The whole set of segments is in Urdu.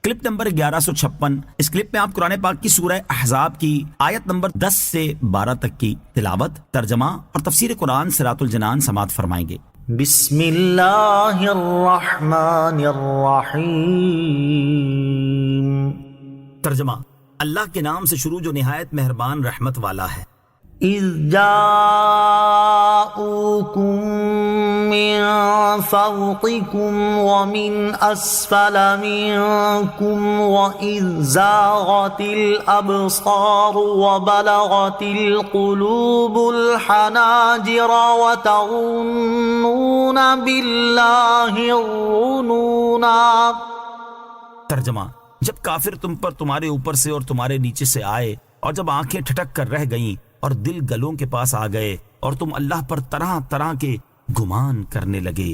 Clip number 1156۔ اس کلپ میں آپ قرآن پاک کی سورہ احزاب کی آیت نمبر 10 سے 12 تک کی تلاوت، ترجمہ اور تفسیر قرآن صراط الجنان سماعت فرمائیں گے۔ بسم اللہ الرحمن الرحیم۔ ترجمہ، اللہ کے نام سے شروع جو نہایت مہربان رحمت والا ہے۔ اذ جاءوکم من فوقکم ومن اسفل منکم وَإِذْ زَاغَتِ الْأَبْصَارُ وَبَلَغَتِ الْقُلُوبُ الْحَنَاجِرَ وَتَظُنُّونَ بِاللَّهِ الظُّنُونَا۔ ترجمہ، جب کافر تم پر تمہارے اوپر سے اور تمہارے نیچے سے آئے، اور جب آنکھیں ٹھٹک کر رہ گئیں اور دل گلوں کے پاس آ گئے، اور تم اللہ پر طرح طرح کے گمان کرنے لگے۔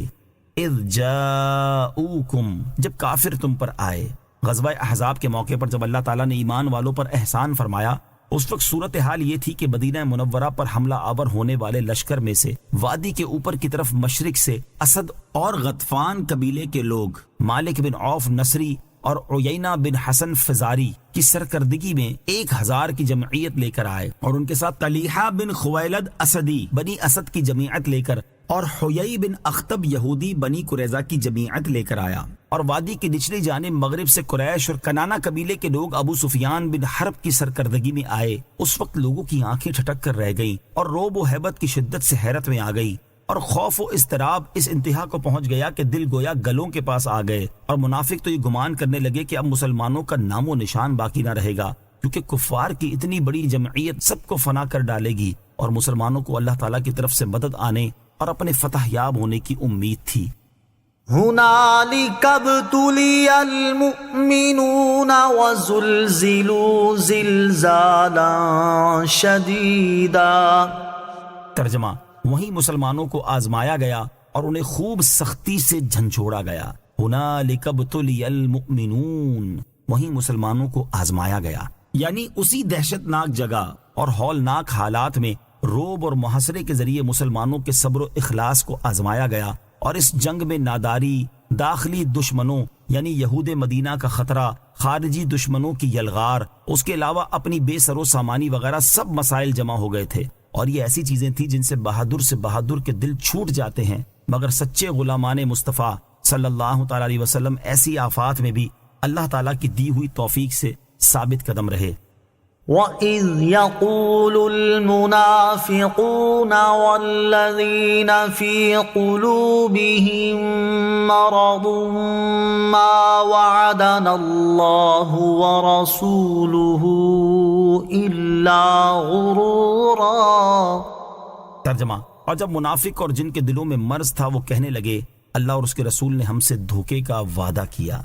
اذ جاءوکم، جب کافر تم پر آئے۔ غزوہ احزاب کے موقع پر جب اللہ تعالیٰ نے ایمان والوں پر احسان فرمایا، اس وقت صورتحال یہ تھی کہ مدینہ منورہ پر حملہ آور ہونے والے لشکر میں سے وادی کے اوپر کی طرف مشرق سے اسد اور غطفان قبیلے کے لوگ مالک بن عوف نصری اور عیینہ بن حسن فزاری کی سرکردگی میں 1000 کی جمعیت لے کر آئے، اور ان کے ساتھ طلیحہ بن خویلد اسدی بنی اسد کی جمعیت لے کر، اور حیی بن اخطب یہودی بنی قریظہ کی جمعیت لے کر آیا، اور وادی کی نچلی جانب مغرب سے قریش اور کنانہ قبیلے کے لوگ ابو سفیان بن حرب کی سرکردگی میں آئے۔ اس وقت لوگوں کی آنکھیں ٹھٹک کر رہ گئیں، اور رعب و ہیبت کی شدت سے حیرت میں آ گئی، اور خوف و اضطراب اس انتہا کو پہنچ گیا کہ دل گویا گلوں کے پاس آ گئے، اور منافق تو یہ گمان کرنے لگے کہ اب مسلمانوں کا نام و نشان باقی نہ رہے گا، کیونکہ کفار کی اتنی بڑی جمعیت سب کو فنا کر ڈالے گی، اور مسلمانوں کو اللہ تعالیٰ کی طرف سے مدد آنے اور اپنے فتح یاب ہونے کی امید تھی۔ ہنالک ابتلی المؤمنون وزلزلوا زلزالا شدیدا۔ ترجمہ، وہیں مسلمانوں کو آزمایا گیا اور انہیں خوب سختی سے جھنجھوڑا گیا۔ ہنالک ابتلی المؤمنون، وہیں مسلمانوں کو آزمایا گیا، یعنی اسی دہشت ناک جگہ اور ہولناک حالات میں روب اور محاصرے کے ذریعے مسلمانوں کے صبر و اخلاص کو آزمایا گیا، اور اس جنگ میں ناداری، داخلی دشمنوں یعنی یہود مدینہ کا خطرہ، خارجی دشمنوں کی یلغار، اس کے علاوہ اپنی بے سر و سامانی وغیرہ سب مسائل جمع ہو گئے تھے، اور یہ ایسی چیزیں تھیں جن سے بہادر کے دل چھوٹ جاتے ہیں، مگر سچے غلامان مصطفیٰ صلی اللہ تعالی علیہ وسلم ایسی آفات میں بھی اللہ تعالیٰ کی دی ہوئی توفیق سے ثابت قدم رہے۔ وَإِذْ يَقُولُ الْمُنَافِقُونَ وَالَّذِينَ فِي قُلُوبِهِم مَّرَضٌ مَّا وَعَدَنَا اللَّهُ وَرَسُولُهُ إِلَّا غُرُورًا۔ ترجمہ، اور جب منافق اور جن کے دلوں میں مرض تھا وہ کہنے لگے اللہ اور اس کے رسول نے ہم سے دھوکے کا وعدہ کیا۔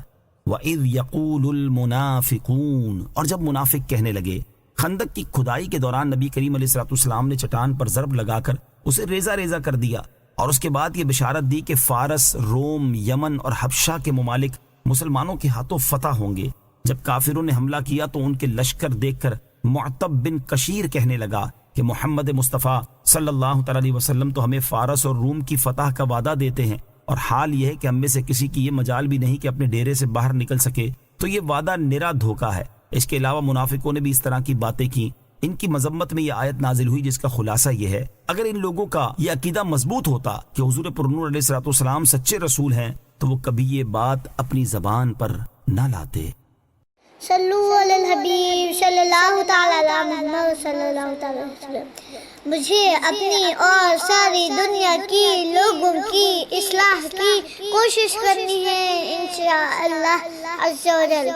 وَإِذْ يَقُولُ الْمُنَافِقُونَ، اور جب منافق کہنے لگے۔ خندق کی کھدائی کے دوران نبی کریم علیہ السلام نے چٹان پر ضرب لگا کر اسے ریزہ ریزہ کر دیا، اور اس کے بعد یہ بشارت دی کہ فارس، روم، یمن اور حبشہ کے ممالک مسلمانوں کے ہاتھوں فتح ہوں گے۔ جب کافروں نے حملہ کیا تو ان کے لشکر دیکھ کر معتب بن کشیر کہنے لگا کہ محمد مصطفیٰ صلی اللہ تعالی علیہ وسلم تو ہمیں فارس اور روم کی فتح کا وعدہ دیتے ہیں، اور حال یہ ہے کہ ہم میں سے کسی کی یہ مجال بھی نہیں کہ اپنے ڈیرے سے باہر نکل سکے، تو یہ وعدہ نرا دھوکہ ہے۔ اس کے علاوہ منافقوں نے بھی اس طرح کی باتیں کی۔ ان کی مذمت میں یہ آیت نازل ہوئی جس کا خلاصہ یہ ہے، اگر ان لوگوں کا یہ عقیدہ مضبوط ہوتا کہ حضور پرنور علیہ السلام سچے رسول ہیں تو وہ کبھی یہ بات اپنی زبان پر نہ لاتے۔ صلو علی الحبیب صلی اللہ تعالی علی محمد صلی اللہ تعالی وسلم۔ مجھے اپنی اور ساری دنیا کی لوگوں کی اصلاح کی کوشش کرنی ہے انشاءاللہ عز و جل۔